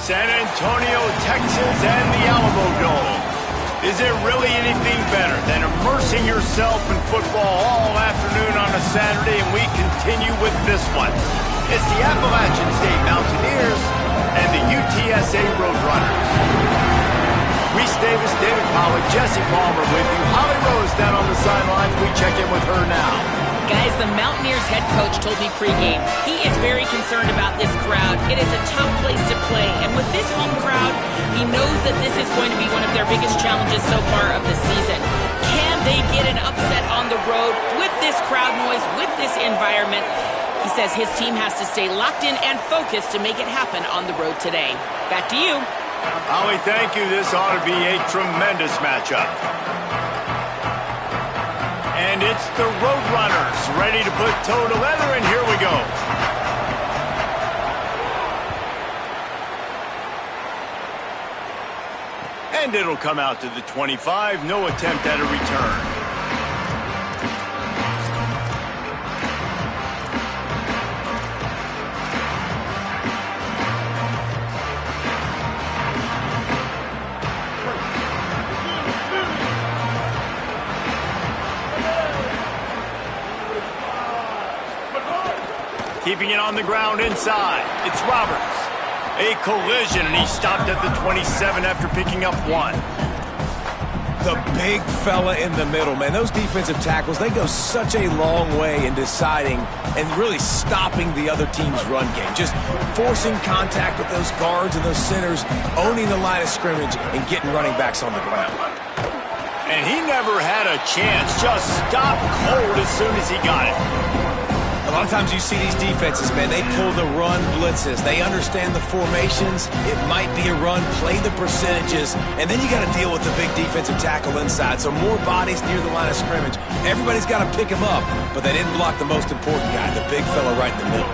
San Antonio, Texas, and the Alamo Dome. Is there really anything better than immersing yourself in football all afternoon on a Saturday? And we continue with this one. It's the Appalachian State Mountaineers and the UTSA Roadrunners. Reese Davis, David Pollack, Jesse Palmer with you. Holly Rose down on the sidelines. We check in with her now. Guys, the Mountaineers head coach told me pregame he is very concerned about this crowd. It is a tough place to play, and with this home crowd, he knows that this is going to be one of their biggest challenges so far of the season. Can they get an upset on the road with this crowd noise, with this environment? He says his team has to stay locked in and focused to make it happen on the road today. Back to you. Holly, thank you. This ought to be a tremendous matchup. And it's the Roadrunners ready to put toe to leather, and here we go. And it'll come out to the 25. No attempt at a return. Keeping it on the ground inside. It's Roberts. A collision, and he stopped at the 27 after picking up one. The big fella in the middle, man. Those defensive tackles, they go such a long way in deciding and really stopping the other team's run game. Just forcing contact with those guards and those centers, owning the line of scrimmage, and getting running backs on the ground. And he never had a chance. Just stopped cold as soon as he got it. A lot of times you see these defenses, man, they pull the run blitzes. They understand the formations. It might be a run, play the percentages, and then you got to deal with the big defensive tackle inside. So more bodies near the line of scrimmage. Everybody's got to pick him up, but they didn't block the most important guy, the big fella right in the middle.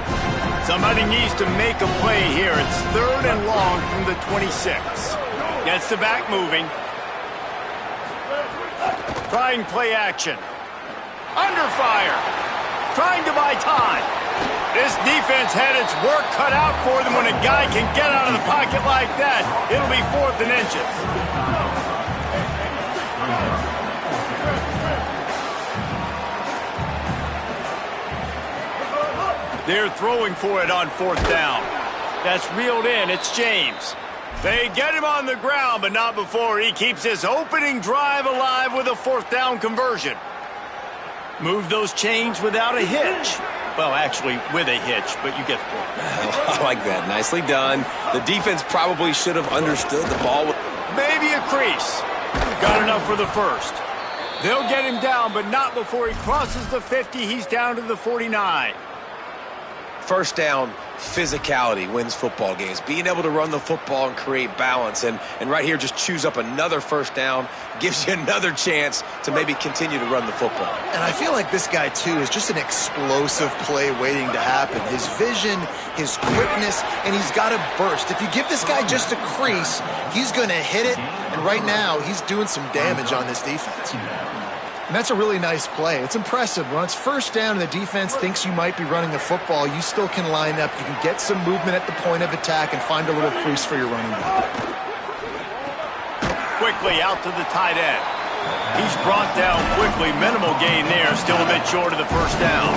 Somebody needs to make a play here. It's 3rd and long from the 26. Gets the back moving. Trying play action. Under fire. Trying to buy time. This defense had its work cut out for them. When a guy can get out of the pocket like that, it'll be 4th and inches. They're throwing for it on 4th down. That's reeled in. It's James. They get him on the ground, but not before he keeps his opening drive alive with a 4th down conversion. Move those chains without a hitch. Well, actually, with a hitch, but you get the point. I like that. Nicely done. The defense probably should have understood the ball. Maybe a crease. Got enough for the first. They'll get him down, but not before he crosses the 50. He's down to the 49. First down, physicality wins football games. Being able to run the football and create balance. And right here, just choose up another first down. Gives you another chance to maybe continue to run the football. And I feel like this guy, too, is just an explosive play waiting to happen. His vision, his quickness, and he's got to burst. If you give this guy just a crease, he's going to hit it. And right now, he's doing some damage on this defense. And that's a really nice play. It's impressive. When it's first down and the defense thinks you might be running the football, you still can line up. You can get some movement at the point of attack and find a little crease for your running back. Quickly out to the tight end. He's brought down quickly. Minimal gain there. Still a bit short of the first down.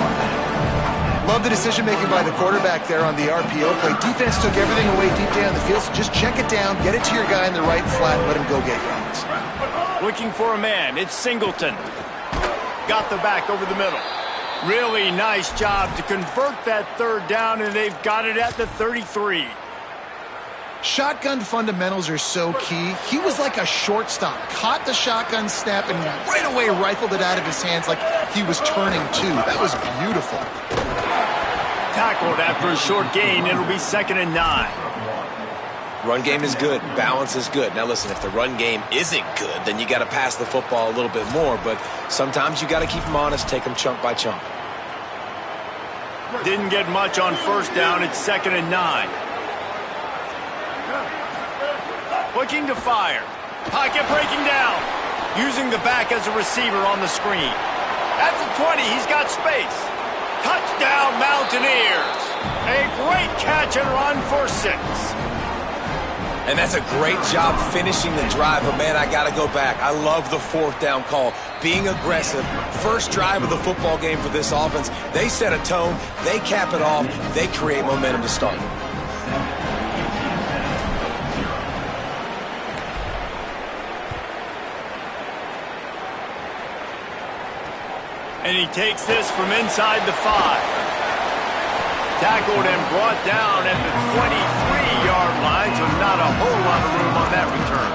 Love the decision-making by the quarterback there on the RPO play. Defense took everything away deep down the field, so just check it down, get it to your guy in the right flat, and let him go get yards. Looking for a man. It's Singleton. Got the back over the middle. Really nice job to convert that 3rd down, and they've got it at the 33. Shotgun fundamentals are so key. He was like a shortstop. Caught the shotgun snap and right away rifled it out of his hands like he was turning two. That was beautiful. Tackled after a short gain. It'll be 2nd and 9. Run game is good. Balance is good. Now, listen, if the run game isn't good, then you got to pass the football a little bit more. But sometimes you got to keep them honest, take them chunk by chunk. Didn't get much on first down. It's 2nd and 9. Looking to fire. Pocket breaking down. Using the back as a receiver on the screen. At the 20, he's got space. Touchdown, Mountaineers. A great catch and run for 6. And that's a great job finishing the drive, but man, I gotta go back. I love the fourth down call. Being aggressive, first drive of the football game for this offense. They set a tone, they cap it off, they create momentum to start. And he takes this from inside the 5. Tackled and brought down at the 23-yard line, so not a whole lot of room on that return.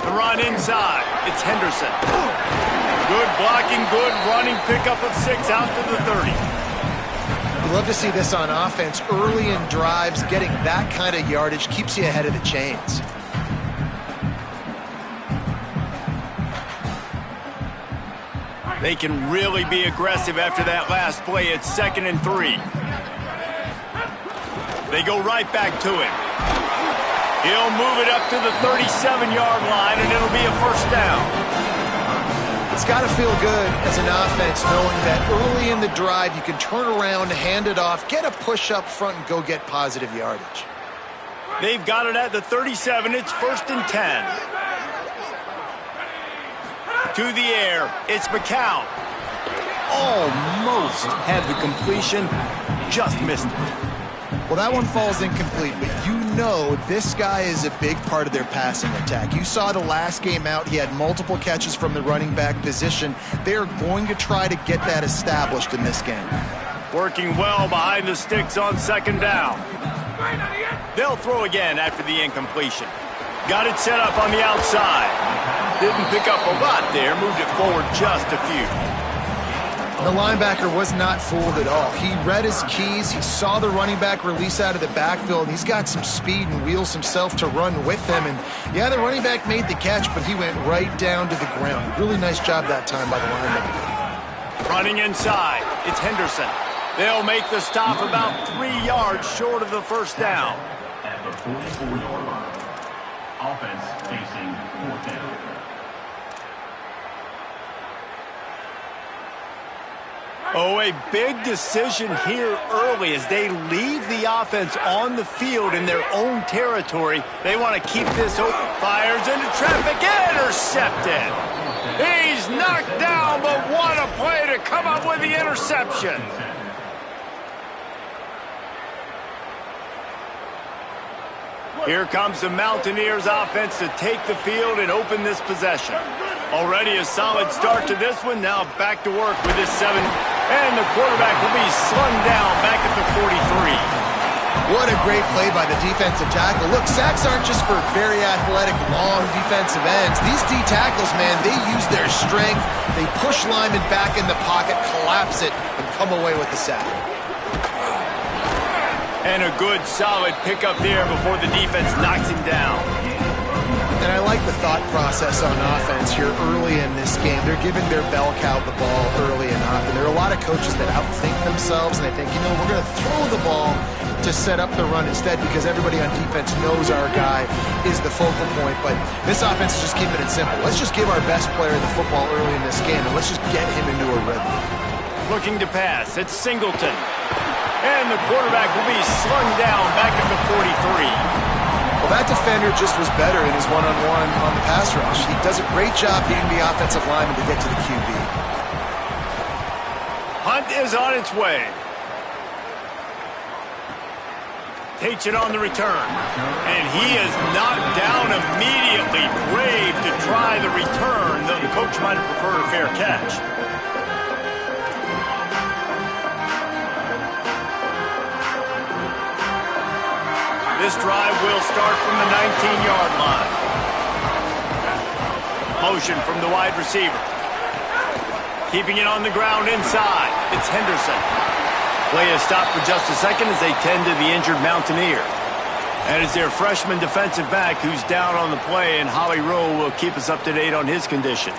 The run inside. It's Henderson. Good blocking, good running, pickup of 6 out to the 30. You love to see this on offense. Early in drives, getting that kind of yardage keeps you ahead of the chains. They can really be aggressive after that last play. It's 2nd and 3. They go right back to him. He'll move it up to the 37-yard line, and it'll be a first down. It's got to feel good as an offense knowing that early in the drive you can turn around, hand it off, get a push up front, and go get positive yardage. They've got it at the 37. It's 1st and 10. To the air. It's McCown. Almost had the completion. Just missed it. Well, that one falls incomplete, but you know this guy is a big part of their passing attack. You saw the last game out, he had multiple catches from the running back position. They're going to try to get that established in this game. Working well behind the sticks on 2nd down. They'll throw again after the incompletion. Got it set up on the outside. Didn't pick up a lot there, moved it forward just a few. The linebacker was not fooled at all. He read his keys. He saw the running back release out of the backfield, and he's got some speed and wheels himself to run with them. And, yeah, the running back made the catch, but he went right down to the ground. Really nice job that time by the linebacker. Running inside. It's Henderson. They'll make the stop about 3 yards short of the first down. At the 44-yard line. Offense facing 4th down. Oh, a big decision here early as they leave the offense on the field in their own territory. They want to keep this open. Fires into traffic, intercepted. He's knocked down, but what a play to come up with the interception. Here comes the Mountaineers offense to take the field and open this possession. Already a solid start to this one. Now back to work with this 7. And the quarterback will be slung down back at the 43. What a great play by the defensive tackle. Look, sacks aren't just for very athletic, long defensive ends. These D tackles, man, they use their strength. They push linemen back in the pocket, collapse it, and come away with the sack. And a good, solid pickup there before the defense knocks him down. And I like the thought process on offense here early in this game. They're giving their bell cow the ball early and often. There are a lot of coaches that outthink themselves, and they think, you know, we're going to throw the ball to set up the run instead because everybody on defense knows our guy is the focal point. But this offense is just keeping it simple. Let's just give our best player the football early in this game, and let's just get him into a rhythm. Looking to pass. It's Singleton. And the quarterback will be slung down back at the 43. Well, that defender just was better in his one-on-one on the pass rush. He does a great job beating the offensive lineman to get to the QB. Hunt is on its way. Takes it on the return. And he is knocked down immediately. Brave to try the return, though the coach might have preferred a fair catch. This drive will start from the 19-yard line. Motion from the wide receiver. Keeping it on the ground inside. It's Henderson. Play is stopped for just a second as they tend to the injured Mountaineer. And it's their freshman defensive back who's down on the play, and Holly Rowe will keep us up to date on his condition.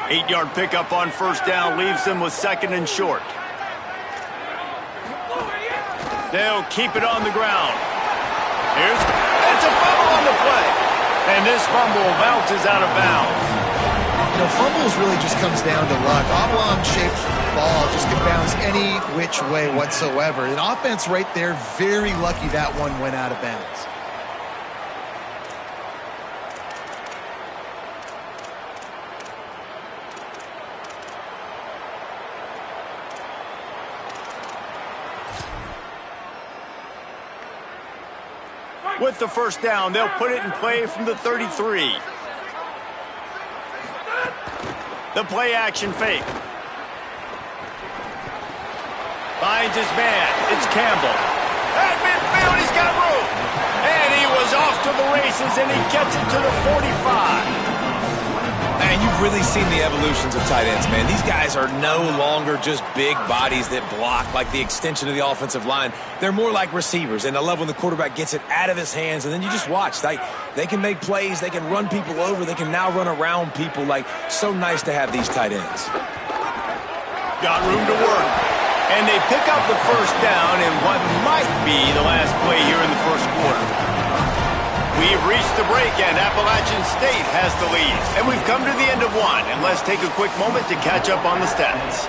8-yard pickup on first down leaves them with 2nd and short. They'll keep it on the ground. It's a fumble on the play. And this fumble bounces out of bounds. You know, fumbles really just comes down to luck. Oblong-shaped ball just can bounce any which way whatsoever. An offense right there, very lucky that one went out of bounds. With the first down, they'll put it in play from the 33. The play action fake. Finds his man. It's Campbell. At midfield, he's got room. And he was off to the races, and he gets it to the 45. Man, you've really seen the evolutions of tight ends, man. These guys are no longer just big bodies that block like the extension of the offensive line. They're more like receivers, and I love when the quarterback gets it out of his hands, and then you just watch. They can make plays. They can run people over. They can now run around people. Like, so nice to have these tight ends. Got room to work. And they pick up the first down in what might be the last play here in the first quarter. We've reached the break, and Appalachian State has the lead. And we've come to the end of one. And let's take a quick moment to catch up on the stats.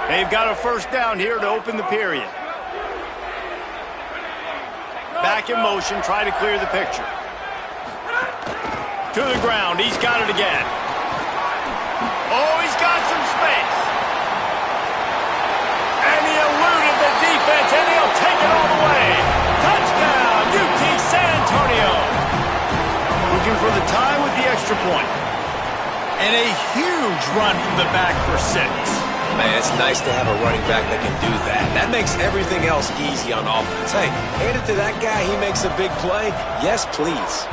They've got a first down here to open the period. Back in motion, try to clear the picture. To the ground, he's got it again. Oh, he's got some space. And he eluded the defense, and he'll take it all the way. Touchdown, UT San Antonio. Looking for the tie with the extra point. And a huge run from the back for 6. Man, it's nice to have a running back that can do that. That makes everything else easy on offense. Hey, hand it to that guy. He makes a big play. Yes, please.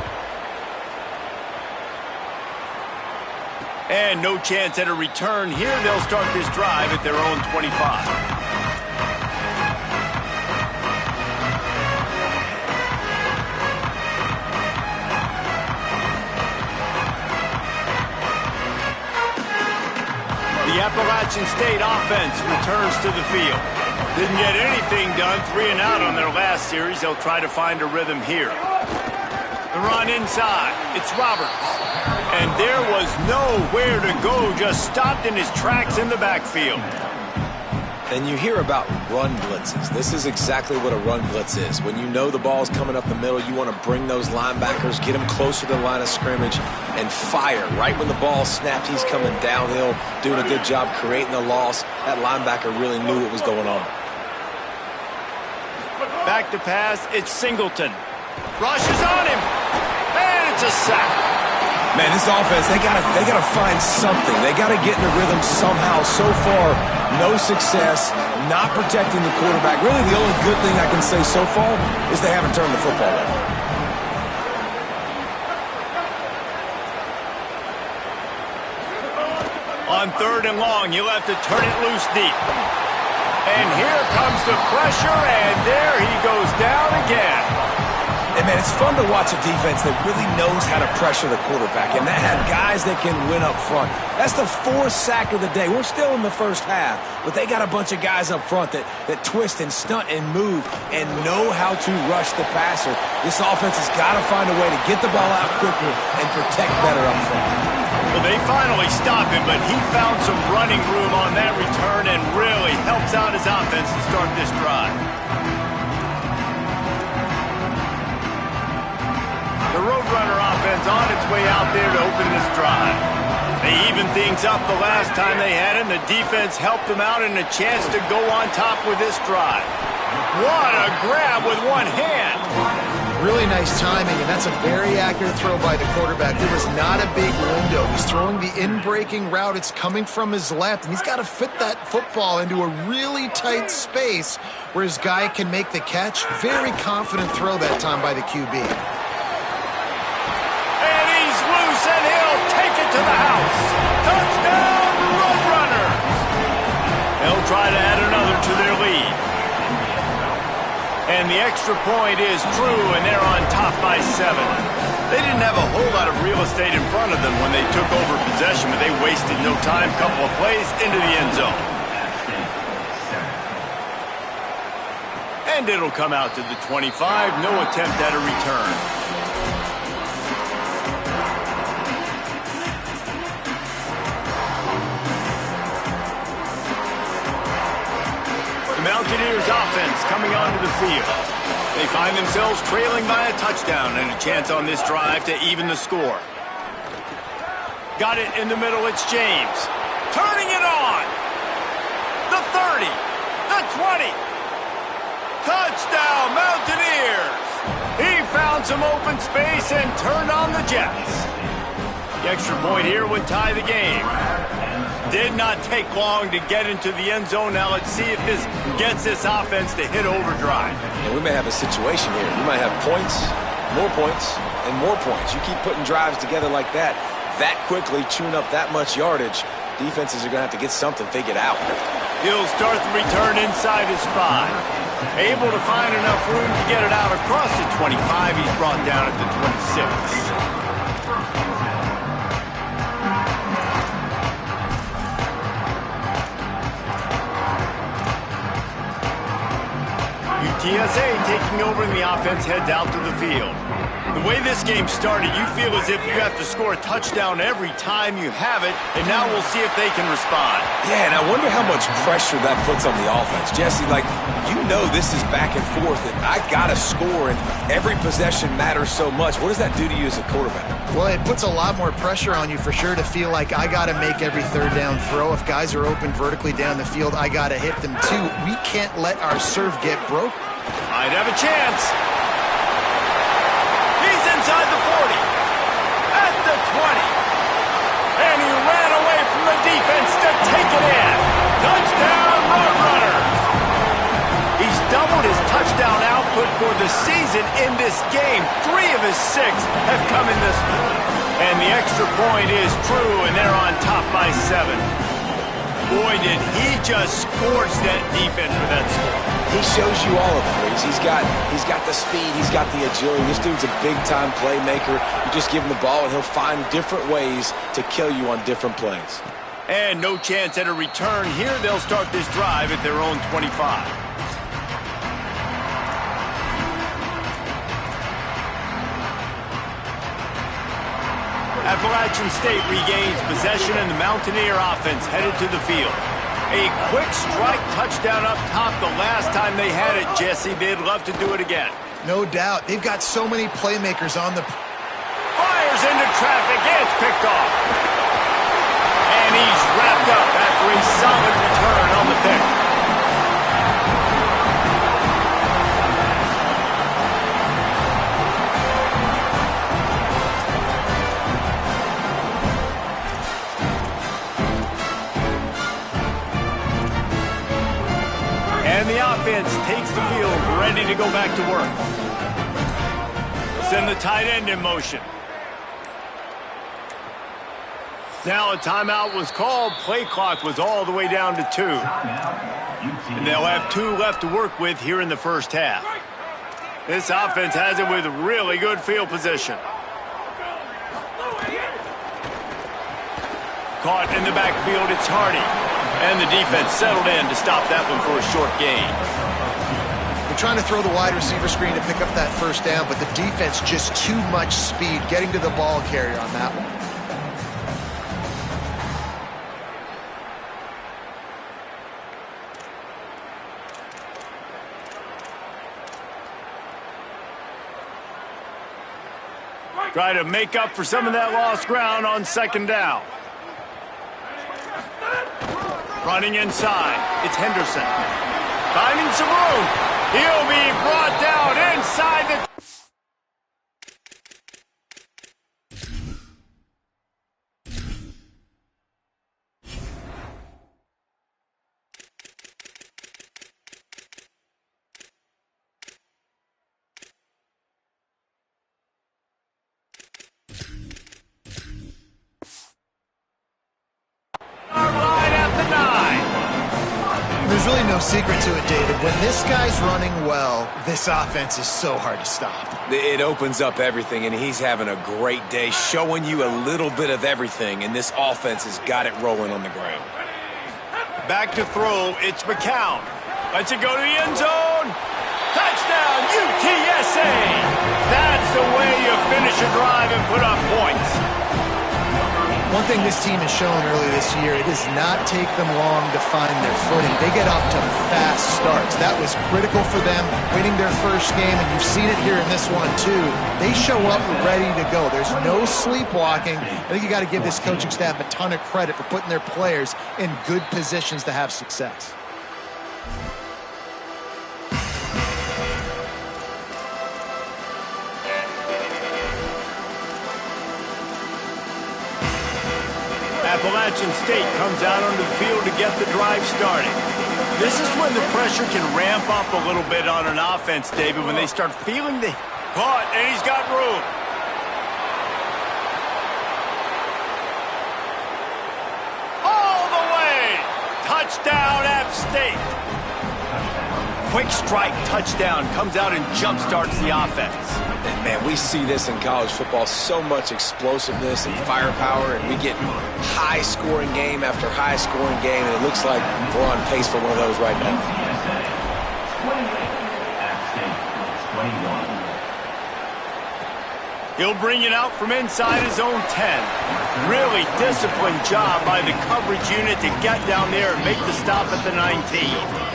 And no chance at a return here. They'll start this drive at their own 25. The Appalachian State offense returns to the field. Didn't get anything done, 3 and out on their last series. They'll try to find a rhythm here. The run inside. It's Roberts. And there was nowhere to go, just stopped in his tracks in the backfield. And you hear about run blitzes. This is exactly what a run blitz is. When you know the ball's coming up the middle, you want to bring those linebackers, get them closer to the line of scrimmage, and fire. Right when the ball snapped, he's coming downhill, doing a good job creating the loss. That linebacker really knew what was going on. Back to pass, it's Singleton. Rushes on him, and it's a sack. Man, this offense, they gotta find something. They gotta get in the rhythm somehow. So far, no success, not protecting the quarterback. Really, the only good thing I can say so far is they haven't turned the football over. On 3rd and long, you'll have to turn it loose deep. And here comes the pressure, and there he goes down again. And, man, it's fun to watch a defense that really knows how to pressure the quarterback, and that had guys that can win up front. That's the 4th sack of the day. We're still in the first half, but they got a bunch of guys up front that twist and stunt and move and know how to rush the passer. This offense has got to find a way to get the ball out quicker and protect better up front. Well, they finally stop him, but he found some running room on that return and really helps out his offense to start this drive. The Roadrunner offense on its way out there to open this drive. They evened things up the last time they had it, and the defense helped them out and a chance to go on top with this drive. What a grab with one hand. Really nice timing, and that's a very accurate throw by the quarterback. There was not a big window. He's throwing the in-breaking route. It's coming from his left, and he's got to fit that football into a really tight space where his guy can make the catch. Very confident throw that time by the QB. And he'll take it to the house. Touchdown, Roadrunners! They'll try to add another to their lead. And the extra point is true, and they're on top by 7. They didn't have a whole lot of real estate in front of them when they took over possession, but they wasted no time. Couple of plays into the end zone. And it'll come out to the 25. No attempt at a return. The Mountaineers offense coming onto the field. They find themselves trailing by a touchdown and a chance on this drive to even the score. Got it in the middle. It's James. Turning it on. The 30. The 20. Touchdown, Mountaineers! He found some open space and turned on the Jets. The extra point here would tie the game. Did not take long to get into the end zone. Now let's see if this gets this offense to hit overdrive. And we may have a situation here. We might have points, and more points. You keep putting drives together like that quickly, chewing up that much yardage, defenses are going to have to get something figured out. He'll start the return inside his 5. Able to find enough room to get it out across the 25. He's brought down at the 26. UTSA taking over and the offense heads out to the field. The way this game started, you feel as if you have to score a touchdown every time you have it, and now we'll see if they can respond. Yeah, and I wonder how much pressure that puts on the offense. Jesse, like, you know this is back and forth, and I got to score, and every possession matters so much. What does that do to you as a quarterback? Well, it puts a lot more pressure on you for sure to feel like I got to make every third down throw. If guys are open vertically down the field, I got to hit them too. We can't let our serve get broke. Might have a chance. He's inside the 40. At the 20. And he ran away from the defense to take it in. Touchdown, Roadrunners. He's doubled his touchdown output for the season in this game. 3 of his 6 have come in this one. And the extra point is true, and they're on top by 7. Boy, did he just scorch that defense with that score. He shows you all of it. He's got the speed. He's got the agility. This dude's a big-time playmaker. You just give him the ball, and he'll find different ways to kill you on different plays. And no chance at a return here. They'll start this drive at their own 25. Appalachian State regains possession, and the Mountaineer offense headed to the field. A quick strike touchdown up top the last time they had it, Jesse. They'd love to do it again. No doubt. They've got so many playmakers on the... Fires into traffic. It's picked off. And he's wrapped up after a solid return on the pick. And the offense takes the field, ready to go back to work. They'll send the tight end in motion. Now a timeout was called. Play clock was all the way down to 2. And they'll have 2 left to work with here in the first half. This offense has it with really good field position. Caught in the backfield, it's Hardy. And the defense settled in to stop that one for a short gain. They're trying to throw the wide receiver screen to pick up that first down, but the defense just too much speed getting to the ball carrier on that one. Try to make up for some of that lost ground on second down. Running inside, it's Henderson. Finding some room. He'll be brought down inside the... There's really no secret to it, David. When this guy's running well, this offense is so hard to stop. It opens up everything, and he's having a great day, showing you a little bit of everything, and this offense has got it rolling on the ground. Back to throw, it's McCown. Lets it go to the end zone. Touchdown, UTSA! That's the way you finish a drive and put up points. One thing this team has shown early this year, it does not take them long to find their footing. They get off to fast starts. That was critical for them, winning their first game, and you've seen it here in this one too. They show up ready to go. There's no sleepwalking. I think you got to give this coaching staff a ton of credit for putting their players in good positions to have success. Appalachian State comes out onto the field to get the drive started. This is when the pressure can ramp up a little bit on an offense, David, when they start feeling the caught, and he's got room. All the way! Touchdown, App State! Quick strike touchdown comes out and jump-starts the offense. And man, we see this in college football, so much explosiveness and firepower, and we get high-scoring game after high-scoring game, and it looks like we're on pace for one of those right now. He'll bring it out from inside his own 10. Really disciplined job by the coverage unit to get down there and make the stop at the 19.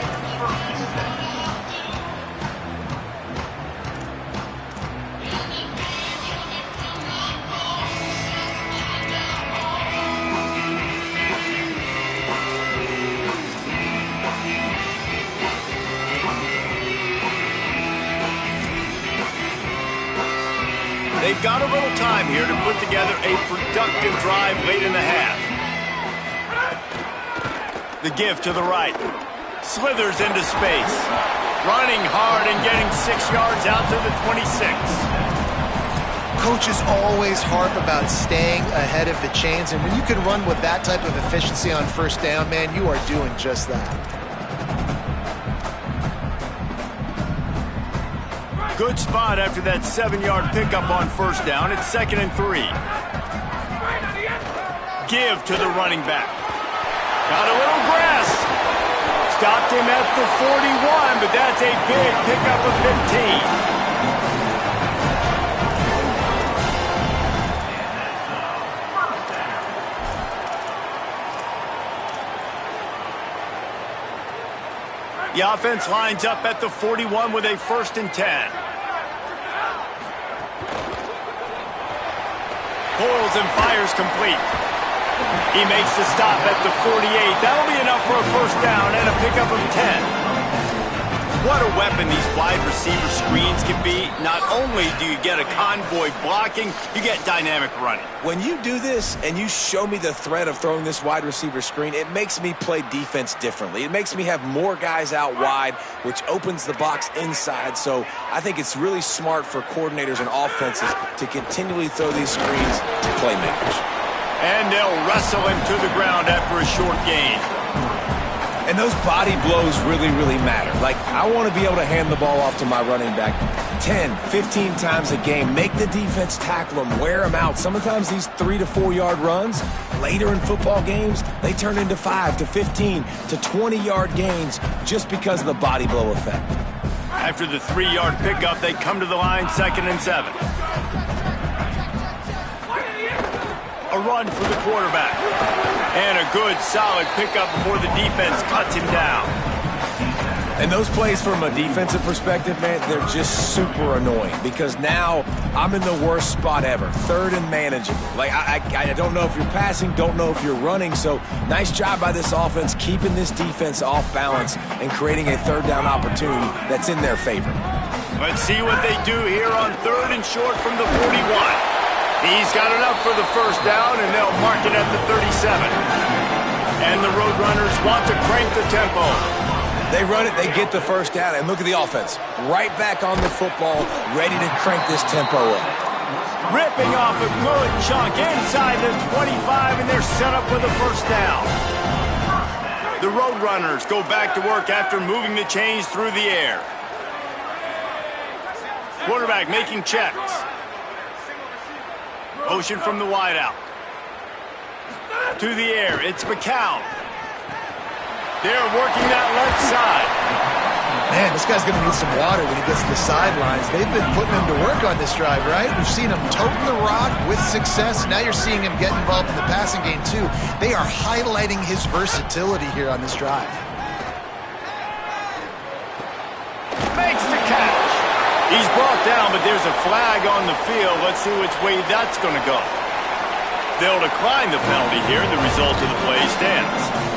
They've got a little time here to put together a productive drive late in the half. The give to the right. Slithers into space. Running hard and getting 6 yards out to the 26. Coaches always harp about staying ahead of the chains, and when you can run with that type of efficiency on first down, man, you are doing just that. Good spot after that 7-yard pickup on first down. It's 2nd and 3. Give to the running back. Got a little grass. Stopped him at the 41, but that's a big pickup of 15. The offense lines up at the 41 with a 1st and 10. Pulls and fires complete. He makes the stop at the 48. That'll be enough for a first down and a pickup of 10. What a weapon these wide receiver screens can be. Not only do you get a convoy blocking, you get dynamic running. When you do this and you show me the threat of throwing this wide receiver screen, it makes me play defense differently. It makes me have more guys out wide, which opens the box inside. So I think it's really smart for coordinators and offenses to continually throw these screens to playmakers. And they'll wrestle him to the ground after a short gain. And those body blows really, really matter. Like, I want to be able to hand the ball off to my running back 10, 15 times a game. Make the defense tackle them, wear them out. Sometimes these 3 to 4 yard runs, later in football games, they turn into 5 to 15 to 20-yard gains just because of the body blow effect. After the 3-yard pickup, they come to the line, 2nd and 7. A run for the quarterback. And a good, solid pickup before the defense cuts him down. And those plays from a defensive perspective, man, they're just super annoying because now I'm in the worst spot ever. 3rd and manageable. Like, I don't know if you're passing, don't know if you're running. So nice job by this offense keeping this defense off balance and creating a 3rd down opportunity that's in their favor. Let's see what they do here on 3rd and short from the 41. He's got enough for the first down, and they'll mark it at the 37. And the Roadrunners want to crank the tempo. They run it, they get the first down, and look at the offense. Right back on the football, ready to crank this tempo up. Ripping off a good chunk inside the 25, and they're set up with a first down. The Roadrunners go back to work after moving the chains through the air. Quarterback making checks. Motion from the wideout. To the air, it's McCown. They're working that left side. Man, this guy's going to need some water when he gets to the sidelines. They've been putting him to work on this drive, right? We've seen him toting the rock with success. Now you're seeing him get involved in the passing game, too. They are highlighting his versatility here on this drive. Makes the catch. He's brought down, but there's a flag on the field. Let's see which way that's going to go. They'll decline the penalty here. The result of the play stands.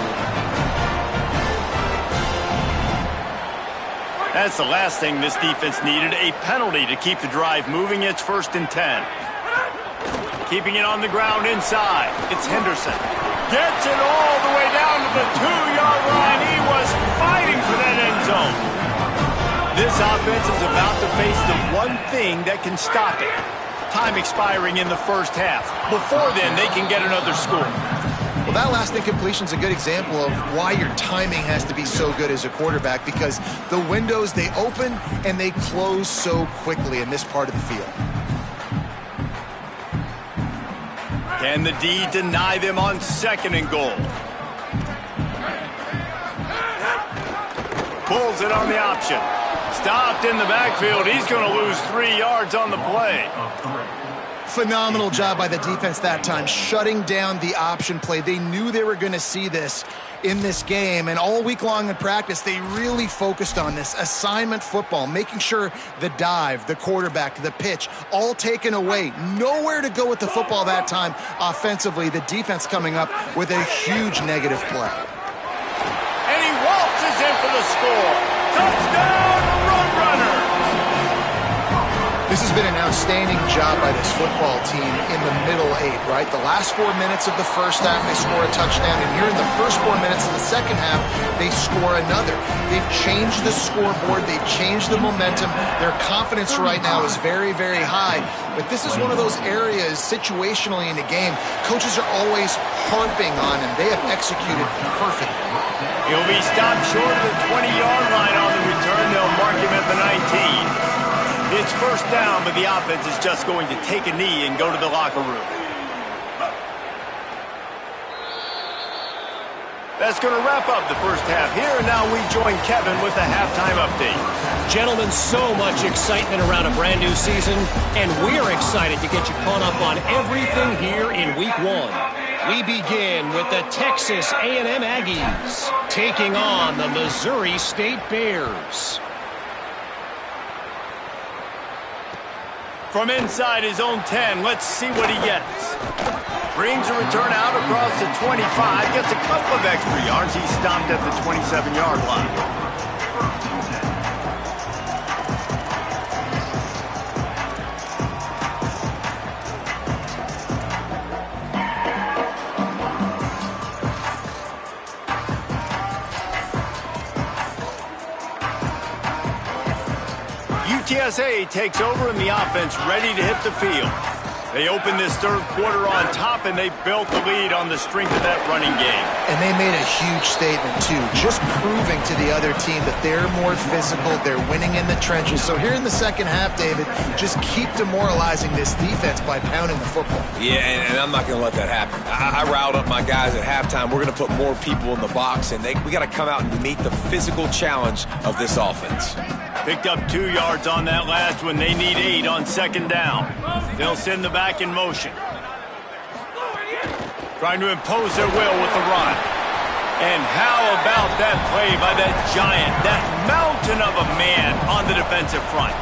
That's the last thing this defense needed, a penalty to keep the drive moving. It's 1st and 10. Keeping it on the ground inside. It's Henderson. Gets it all the way down to the 2-yard line. He was fighting for that end zone. This offense is about to face the one thing that can stop it. Time expiring in the first half. Before then, they can get another score. Well, that last incompletion is a good example of why your timing has to be so good as a quarterback, because the windows, they open and they close so quickly in this part of the field. Can the D deny them on 2nd and goal? Pulls it on the option. Stopped in the backfield. He's going to lose 3 yards on the play. Phenomenal job by the defense that time, shutting down the option play. They knew they were going to see this in this game, and all week long in practice, they really focused on this assignment football, making sure the dive, the quarterback, the pitch, all taken away. Nowhere to go with the football that time offensively. The defense coming up with a huge negative play. And he waltzes in for the score. Touchdown, Roadrunners! This has been an outstanding job by this football team in the middle 8, right? The last 4 minutes of the first half, they score a touchdown, and here in the first 4 minutes of the second half, they score another. They've changed the scoreboard. They've changed the momentum. Their confidence right now is very, very high, but this is one of those areas situationally in the game coaches are always harping on, and they have executed perfectly. He'll be stopped short of the 20-yard line on the return. They'll mark him at the 19. It's 1st down, but the offense is just going to take a knee and go to the locker room. That's going to wrap up the first half here, and now we join Kevin with the halftime update. Gentlemen, so much excitement around a brand new season, and we're excited to get you caught up on everything here in Week 1. We begin with the Texas A&M Aggies taking on the Missouri State Bears. From inside his own 10, let's see what he gets. Brings a return out across the 25, gets a couple of extra yards. He's stopped at the 27-yard line. UTSA takes over and the offense ready to hit the field. They open this third quarter on top, and they built the lead on the strength of that running game. And they made a huge statement, too, just proving to the other team that they're more physical, they're winning in the trenches. So here in the second half, David, just keep demoralizing this defense by pounding the football. Yeah, and I'm not going to let that happen. I riled up my guys at halftime. We're going to put more people in the box, and we got to come out and meet the physical challenge of this offense. Picked up 2 yards on that last one. They need 8 on 2nd down. They'll send the back in motion. Trying to impose their will with the run. And how about that play by that giant, that mountain of a man on the defensive front?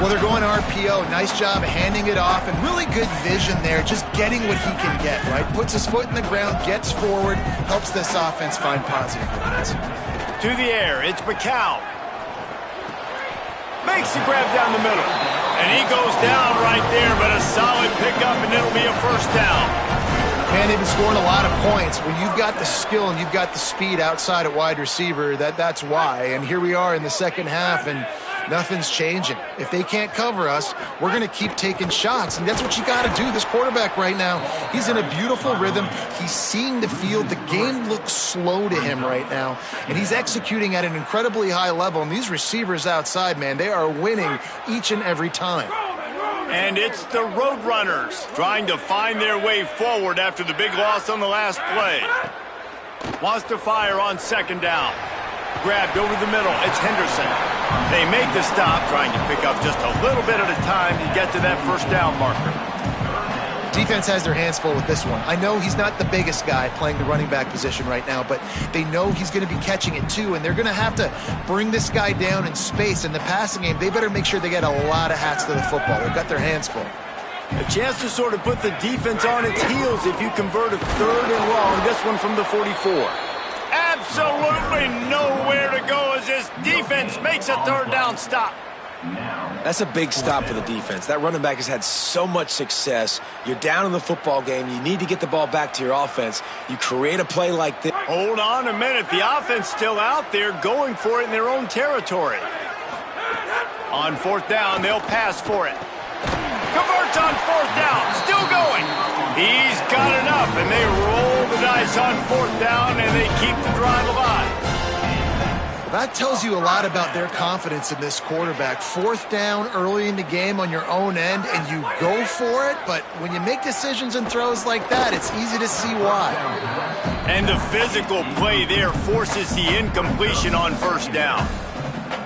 Well, they're going RPO. Nice job handing it off, and really good vision there, just getting what he can get, right? Puts his foot in the ground, gets forward, helps this offense find positive points. To the air, it's McCown. Makes the grab down the middle. And he goes down right there, but a solid pickup, and it'll be a 1st down. Man, they've been scoring a lot of points. When you've got the skill and you've got the speed outside at wide receiver, that's why. And here we are in the second half, and Nothing's changing. If they can't cover us, we're going to keep taking shots, and that's what you got to do. This quarterback right now, he's in a beautiful rhythm. He's seeing the field. The game looks slow to him right now, and he's executing at an incredibly high level. And these receivers outside, man, they are winning each and every time. And it's the Roadrunners trying to find their way forward after the big loss on the last play. Wants to fire on second down. Grabbed over the middle. It's Henderson. They make the stop, trying to pick up just a little bit at a time to get to that first down marker. Defense has their hands full with this one. I know he's not the biggest guy playing the running back position right now, but they know he's going to be catching it too, and they're going to have to bring this guy down in space. In the passing game, they better make sure they get a lot of hats to the football. They've got their hands full. A chance to sort of put the defense on its heels if you convert a third and long. This one from the 44. Absolutely nowhere to go as this defense makes a third down stop. That's a big stop for the defense. That running back has had so much success. You're down in the football game. You need to get the ball back to your offense. You create a play like this. Hold on a minute. The offense still out there going for it in their own territory. On fourth down, they'll pass for it. Converts on fourth down. Still going. He's got enough, and they roll the dice on fourth down, and they keep the drive alive. That tells you a lot about their confidence in this quarterback. Fourth down early in the game on your own end, and you go for it, but when you make decisions and throws like that, it's easy to see why. And the physical play there forces the incompletion on first down.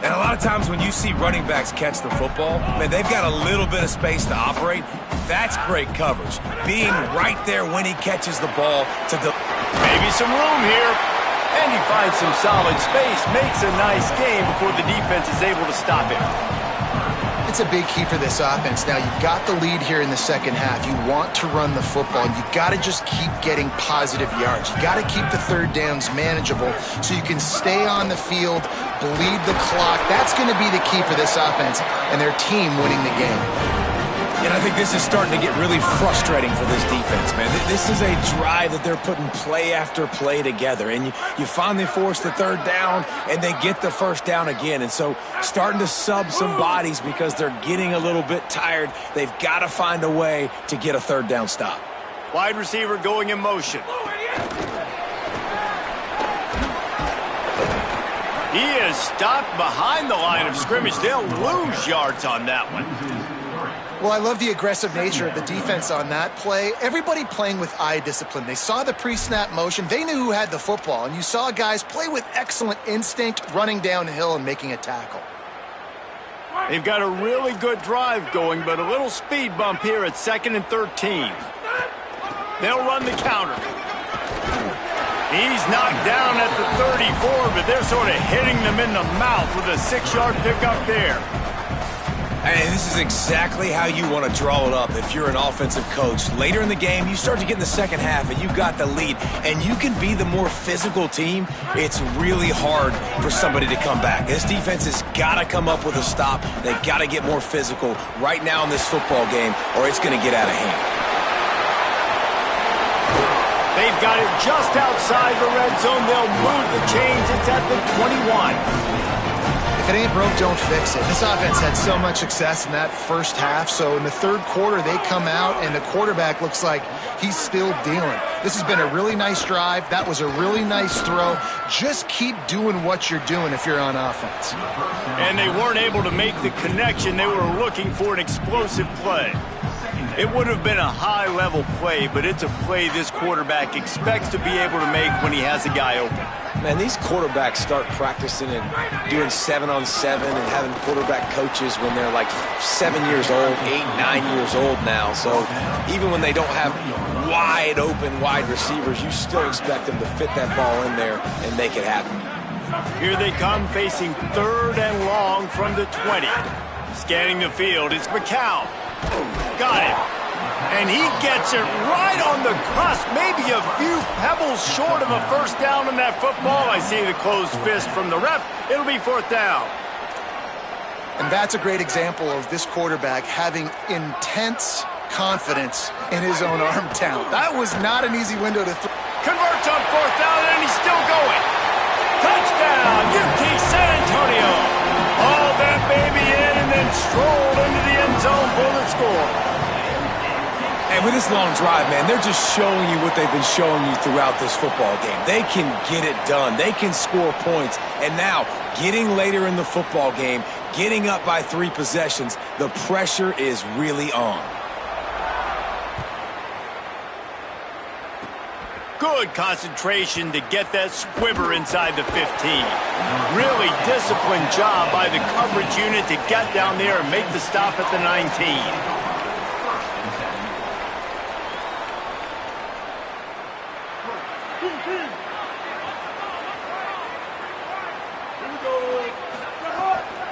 And a lot of times when you see running backs catch the football, man, they've got a little bit of space to operate. That's great coverage. Being right there when he catches the ball to maybe some room here. And he finds some solid space, makes a nice game before the defense is able to stop him. It's a big key for this offense. Now, you've got the lead here in the second half. You want to run the football. You got to just keep getting positive yards. You got to keep the third downs manageable so you can stay on the field, bleed the clock. That's going to be the key for this offense and their team winning the game. And I think this is starting to get really frustrating for this defense, man. This is a drive that they're putting play after play together. And you finally force the third down, and they get the first down again. And so starting to sub some bodies because they're getting a little bit tired. They've got to find a way to get a third down stop. Wide receiver going in motion. He is stopped behind the line of scrimmage. They'll lose yards on that one. Well, I love the aggressive nature of the defense on that play. Everybody playing with eye discipline. They saw the pre-snap motion. They knew who had the football. And you saw guys play with excellent instinct, running downhill and making a tackle. They've got a really good drive going, but a little speed bump here at 2nd and 13. They'll run the counter. He's knocked down at the 34, but they're sort of hitting them in the mouth with a 6-yard pickup there. And this is exactly how you want to draw it up if you're an offensive coach. Later in the game, you start to get in the second half, and you've got the lead, and you can be the more physical team. It's really hard for somebody to come back. This defense has got to come up with a stop. They've got to get more physical right now in this football game, or it's going to get out of hand. They've got it just outside the red zone. They'll move the chains. It's at the 21. If it ain't broke, don't fix it. This offense had so much success in that first half, so in the third quarter, they come out, and the quarterback looks like he's still dealing. This has been a really nice drive. That was a really nice throw. Just keep doing what you're doing if you're on offense. And they weren't able to make the connection. They were looking for an explosive play. It would have been a high-level play, but it's a play this quarterback expects to be able to make when he has a guy open. Man, these quarterbacks start practicing and doing 7-on-7 and having quarterback coaches when they're like 7 years old, 8, 9 years old now. So even when they don't have wide open wide receivers, you still expect them to fit that ball in there and make it happen. Here they come facing 3rd and long from the 20. Scanning the field, it's McCown. Got it. And he gets it right on the cusp, maybe a few pebbles short of a first down on that football. I see the closed fist from the ref. It'll be 4th down. And that's a great example of this quarterback having intense confidence in his own arm talent. That was not an easy window to throw. Converts on 4th down, and he's still going. Touchdown, UT San Antonio. Oh, that baby strolled into the end zone for the score. And with this long drive, man, they're just showing you what they've been showing you throughout this football game. They can get it done. They can score points. And now, getting later in the football game, getting up by 3 possessions, the pressure is really on. Good concentration to get that squibber inside the 15. Really disciplined job by the coverage unit to get down there and make the stop at the 19.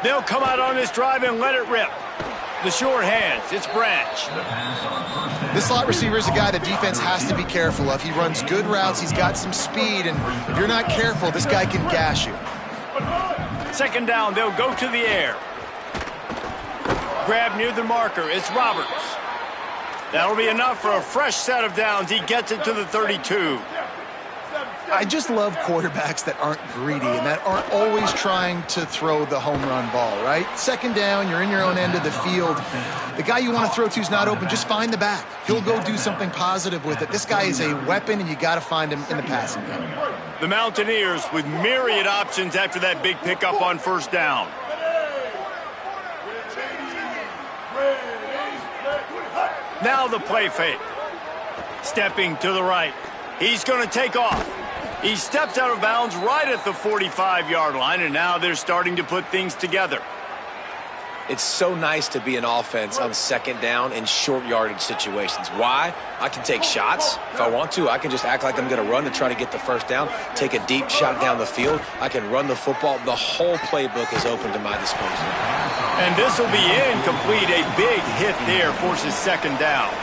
They'll come out on this drive and let it rip. The short hands, it's Branch. This slot receiver is a guy the defense has to be careful of. He runs good routes, he's got some speed, and if you're not careful, this guy can gash you. Second down, they'll go to the air. Grab near the marker, it's Roberts. That'll be enough for a fresh set of downs. He gets it to the 32. I just love quarterbacks that aren't greedy and that aren't always trying to throw the home run ball, right? Second down, you're in your own end of the field. The guy you want to throw to is not open. Just find the back. He'll go do something positive with it. This guy is a weapon, and you got to find him in the passing game. The Mountaineers with myriad options after that big pickup on first down. Now the play fake. Stepping to the right. He's going to take off. He steps out of bounds right at the 45-yard line, and now they're starting to put things together. It's so nice to be an offense on second down in short yardage situations. Why? I can take shots. If I want to, I can just act like I'm going to run to try to get the first down, take a deep shot down the field. I can run the football. The whole playbook is open to my disposal. And this will be incomplete. A big hit there forces second down.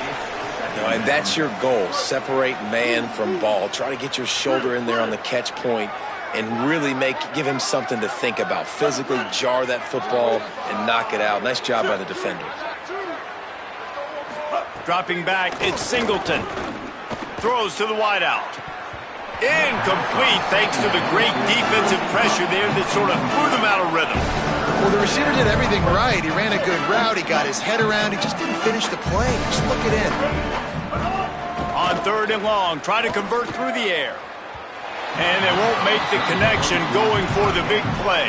And that's your goal. Separate man from ball. Try to get your shoulder in there on the catch point and really give him something to think about. Physically jar that football and knock it out. Nice job by the defender. Dropping back, it's Singleton. Throws to the wideout. Incomplete thanks to the great defensive pressure there that sort of threw them out of rhythm. Well, the receiver did everything right. He ran a good route. He got his head around. He just didn't finish the play. Just look it in. On third and long, try to convert through the air. And they won't make the connection going for the big play.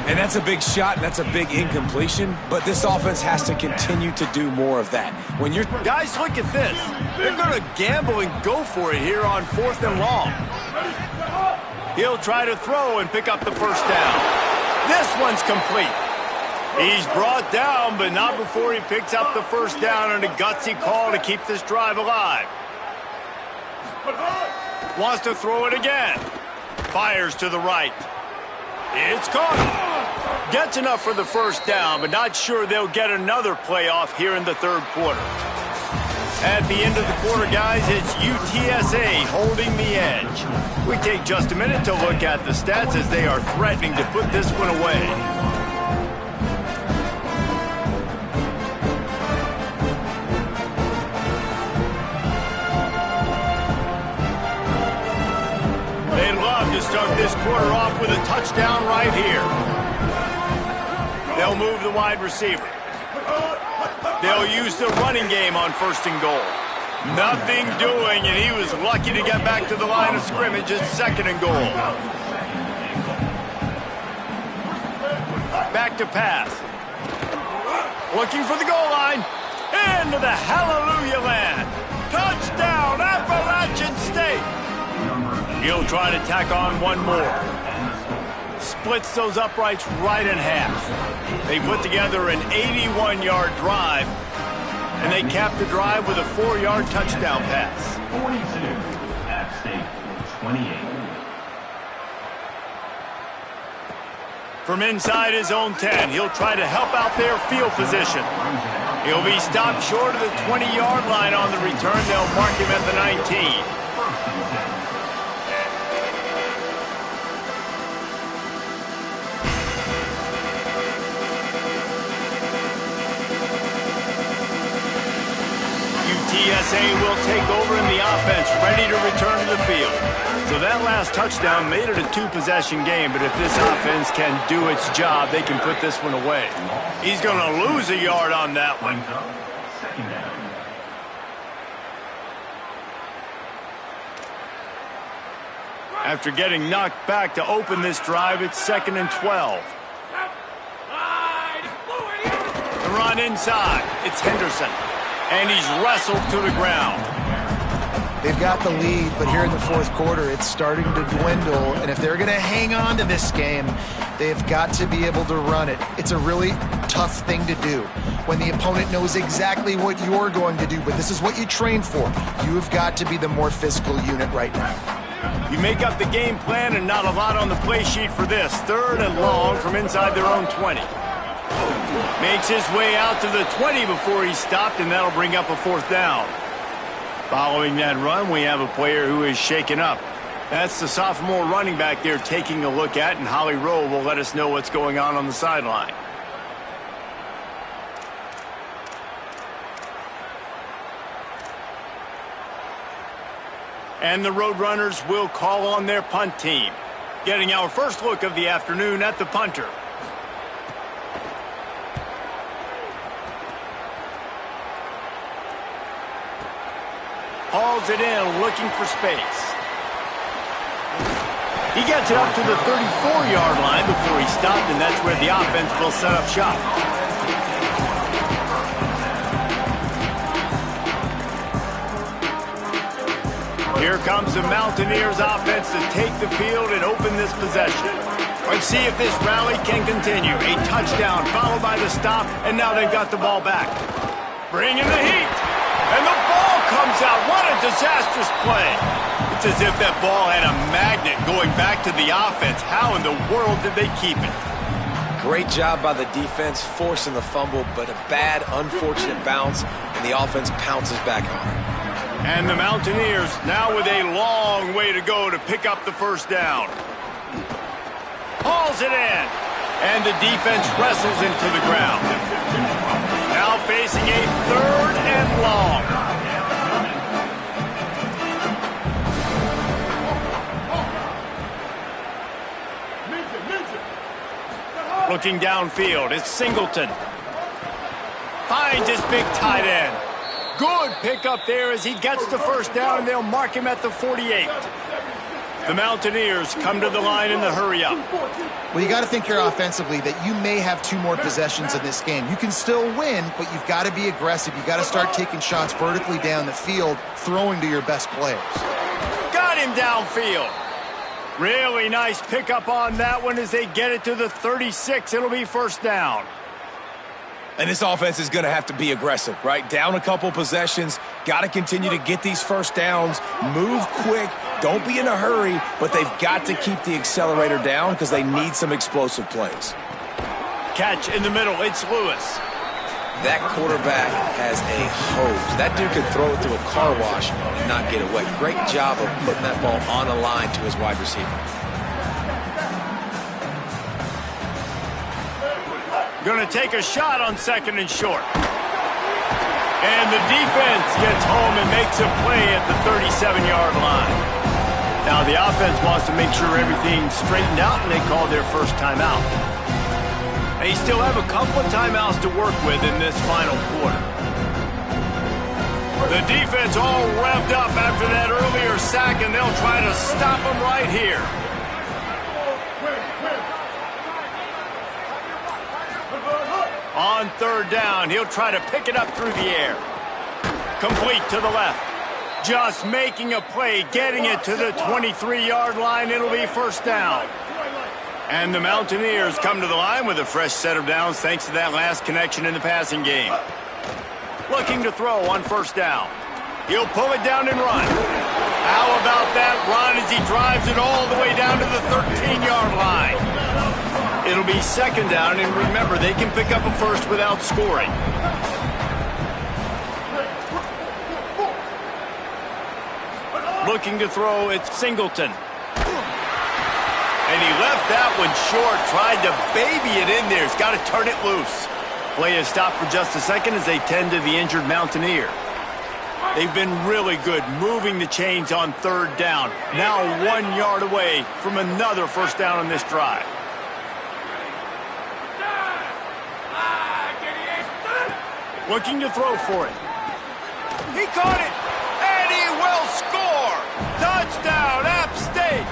And that's a big shot, and that's a big incompletion, but this offense has to continue to do more of that. When you're Guys, look at this. They're going to gamble and go for it here on fourth and long. He'll try to throw and pick up the first down. This one's complete. He's brought down, but not before he picks up the first down and a gutsy call to keep this drive alive. Wants to throw it again. Fires to the right. It's caught. Gets enough for the first down, but not sure they'll get another play off here in the third quarter. At the end of the quarter, guys, it's UTSA holding the edge. We take just a minute to look at the stats as they are threatening to put this one away. They'd love to start this quarter off with a touchdown right here. They'll move the wide receiver. They'll use the running game on first and goal. Nothing doing, and he was lucky to get back to the line of scrimmage at second and goal. Back to pass. Looking for the goal line. Into the hallelujah land. Touchdown, Appalachian State. He'll try to tack on one more. Splits those uprights right in half. They put together an 81-yard drive, and they cap the drive with a 4-yard touchdown pass. 42, App State 28. From inside his own 10, he'll try to help out their field position. He'll be stopped short of the 20-yard line on the return. They'll mark him at the 19. UTSA will take over in the offense, ready to return to the field. So that last touchdown made it a two-possession game, but if this offense can do its job, they can put this one away. He's going to lose a yard on that one. Second down. After getting knocked back to open this drive, it's 2nd and 12. The run inside. It's Henderson. And he's wrestled to the ground. They've got the lead, but here in the fourth quarter, it's starting to dwindle. And if they're going to hang on to this game, they've got to be able to run it. It's a really tough thing to do when the opponent knows exactly what you're going to do, but this is what you train for. You have got to be the more physical unit right now. You make up the game plan and not a lot on the play sheet for this. 3rd and long from inside their own 20. Makes his way out to the 20 before he's stopped, and that'll bring up a 4th down. Following that run, we have a player who is shaken up. That's the sophomore running back they're taking a look at, and Holly Rowe will let us know what's going on the sideline. And the Roadrunners will call on their punt team. Getting our first look of the afternoon at the punter. Hauls it in, looking for space. He gets it up to the 34-yard line before he stopped, and that's where the offense will set up shop. Here comes the Mountaineers offense to take the field and open this possession. Let's see if this rally can continue. A touchdown followed by the stop, and now they've got the ball back. Bring in the heat. And the ball comes out. What a disastrous play. It's as if that ball had a magnet going back to the offense. How in the world did they keep it? Great job by the defense forcing the fumble, but a bad, unfortunate bounce, and the offense pounces back on it. And the Mountaineers now with a long way to go to pick up the first down. Hauls it in. And the defense wrestles into the ground. Now facing a 3rd and long. Looking downfield, it's Singleton. Finds his big tight end. Good pickup there as he gets the first down, and they'll mark him at the 48. The Mountaineers come to the line in the hurry-up. Well, you got to think here offensively that you may have 2 more possessions in this game. You can still win, but you've got to be aggressive. You've got to start taking shots vertically down the field, throwing to your best players. Got him downfield. Really nice pickup on that one as they get it to the 36. It'll be first down. And this offense is going to have to be aggressive, right? Down a couple possessions, got to continue to get these first downs, move quick, don't be in a hurry, but they've got to keep the accelerator down because they need some explosive plays. Catch in the middle, it's Lewis. That quarterback has a hose. That dude could throw it through a car wash and not get away. Great job of putting that ball on a line to his wide receiver. Going to take a shot on 2nd and short. And the defense gets home and makes a play at the 37-yard line. Now the offense wants to make sure everything's straightened out, and they call their first timeout. They still have a couple of timeouts to work with in this final quarter. The defense all revved up after that earlier sack, and they'll try to stop them right here. On 3rd down, he'll try to pick it up through the air. Complete to the left. Just making a play, getting it to the 23-yard line. It'll be first down. And the Mountaineers come to the line with a fresh set of downs thanks to that last connection in the passing game. Looking to throw on first down. He'll pull it down and run. How about that run as he drives it all the way down to the 13-yard line? It'll be 2nd down, and remember, they can pick up a first without scoring. Looking to throw, it's Singleton. And he left that one short, tried to baby it in there. He's got to turn it loose. Play is stopped for just a second as they tend to the injured Mountaineer. They've been really good moving the chains on third down. Now 1 yard away from another first down on this drive. Looking to throw for it. He caught it, and he will score! Touchdown, App State!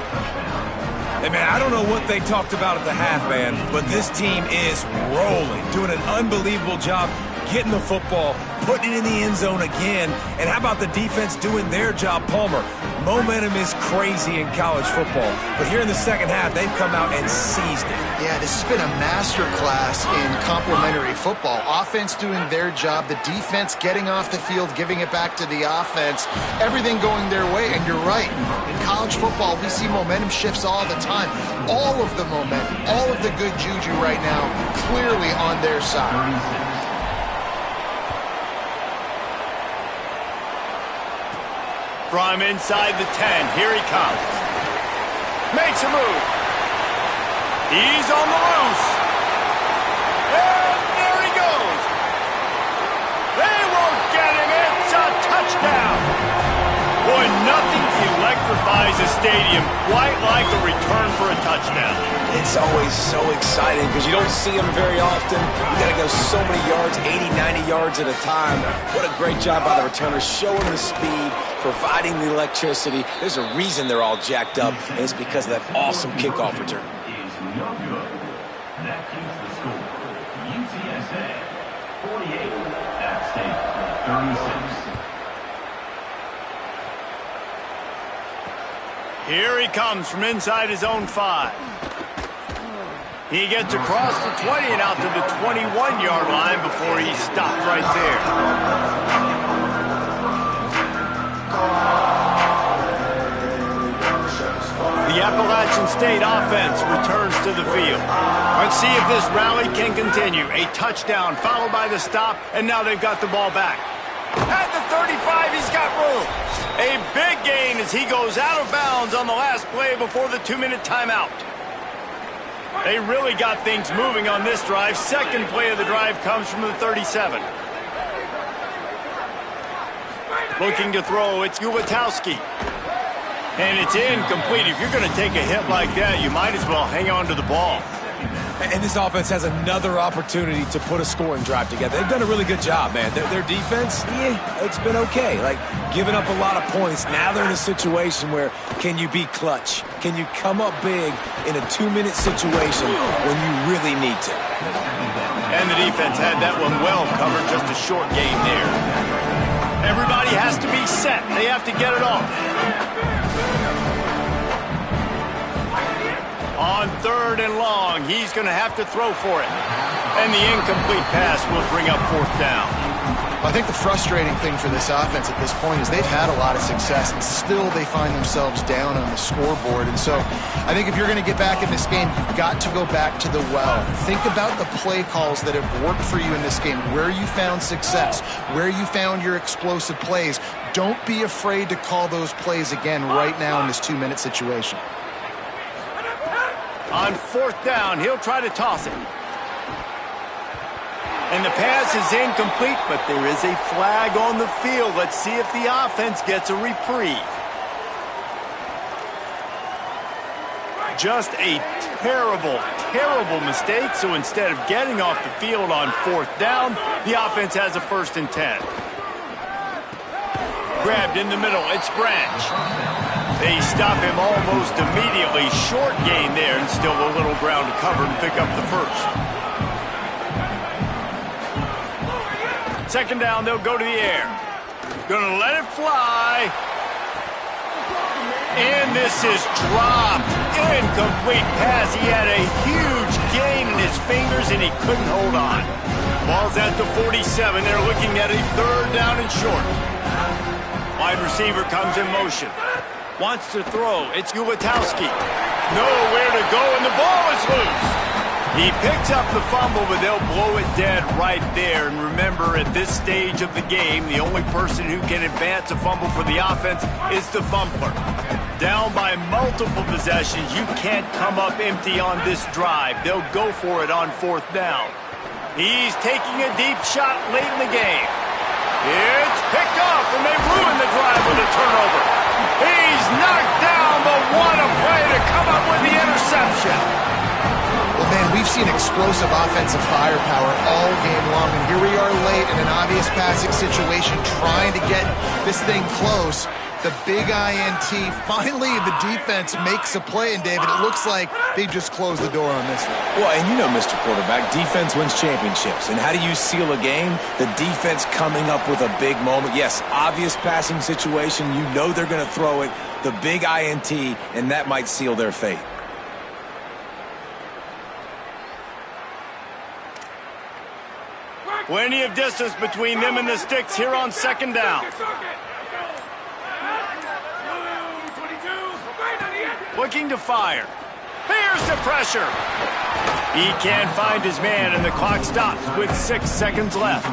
Hey, man, I don't know what they talked about at the half, man, but this team is rolling, doing an unbelievable job getting the football, putting it in the end zone again. And how about the defense doing their job, Palmer? Momentum is crazy in college football, but here in the second half, they've come out and seized it. Yeah, this has been a master class in complementary football. Offense doing their job, the defense getting off the field, giving it back to the offense, everything going their way. And you're right, in college football, we see momentum shifts all the time. All of the momentum, all of the good juju right now, clearly on their side. From inside the 10, here he comes. Makes a move. He's on the loose. And there he goes. They won't get him. It's a touchdown. Boy, nothing electrifies a stadium quite like a return for a touchdown. It's always so exciting because you don't see them very often. You got to go so many yards, 80, 90 yards at a time. What a great job by the returners, showing the speed, providing the electricity. There's a reason they're all jacked up, and it's because of that awesome kickoff return. Is no good. That keeps the score. UTSA 48, App State 36. Here he comes from inside his own 5. He gets across the 20 and out to the 21-yard line before he stopped right there. The Appalachian State offense returns to the field. Let's see if this rally can continue. A touchdown followed by the stop, and now they've got the ball back. At the 35, he's got room. A big gain as he goes out of bounds on the last play before the 2-minute timeout. They really got things moving on this drive. Second play of the drive comes from the 37. Looking to throw, it's Ulatowski. And it's incomplete. If you're going to take a hit like that, you might as well hang on to the ball. And this offense has another opportunity to put a scoring drive together. They've done a really good job, man. Their defense, it's been okay. Like, giving up a lot of points. Now they're in a situation where can you be clutch? Can you come up big in a 2-minute situation when you really need to? And the defense had that one well covered, just a short gain there. Everybody has to be set. They have to get it off. On third and long, he's going to have to throw for it. And the incomplete pass will bring up fourth down. I think the frustrating thing for this offense at this point is they've had a lot of success, and still they find themselves down on the scoreboard. And so I think if you're going to get back in this game, you've got to go back to the well. Think about the play calls that have worked for you in this game, where you found success, where you found your explosive plays. Don't be afraid to call those plays again right now in this 2-minute situation. On fourth down, he'll try to toss it. And the pass is incomplete, but there is a flag on the field. Let's see if the offense gets a reprieve. Just a terrible, terrible mistake. So instead of getting off the field on fourth down, the offense has a 1st and 10. Grabbed in the middle, it's Branch. They stop him almost immediately. Short gain there, and still a little ground to cover and pick up the 1st. Second down, they'll go to the air. Gonna let it fly. And this is dropped. Incomplete pass. He had a huge gain in his fingers, and he couldn't hold on. Ball's at the 47. They're looking at a 3rd down and short. Wide receiver comes in motion. Wants to throw. It's Ulatowski. Nowhere to go, and the ball is loose. He picks up the fumble, but they'll blow it dead right there. And remember, at this stage of the game, the only person who can advance a fumble for the offense is the fumbler. Down by multiple possessions, you can't come up empty on this drive. They'll go for it on 4th down. He's taking a deep shot late in the game. It's picked off, and they ruin the drive with a turnover. He's knocked down, but what a play to come up with the interception. Well, man, we've seen explosive offensive firepower all game long, and here we are late in an obvious passing situation trying to get this thing close. The big INT, finally the defense makes a play, and David, it looks like they just closed the door on this one. Well, and you know, Mr. Quarterback, defense wins championships. And how do you seal a game? The defense coming up with a big moment. Yes, obvious passing situation. You know they're going to throw it. The big INT, and that might seal their fate. Plenty of distance between them and the sticks here on second down. Looking to fire. Here's the pressure. He can't find his man, and the clock stops with 6 seconds left.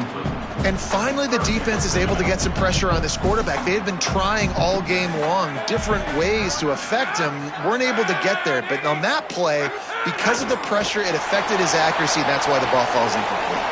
And finally, the defense is able to get some pressure on this quarterback. They had been trying all game long different ways to affect him, weren't able to get there. But on that play, because of the pressure, it affected his accuracy. That's why the ball falls incomplete.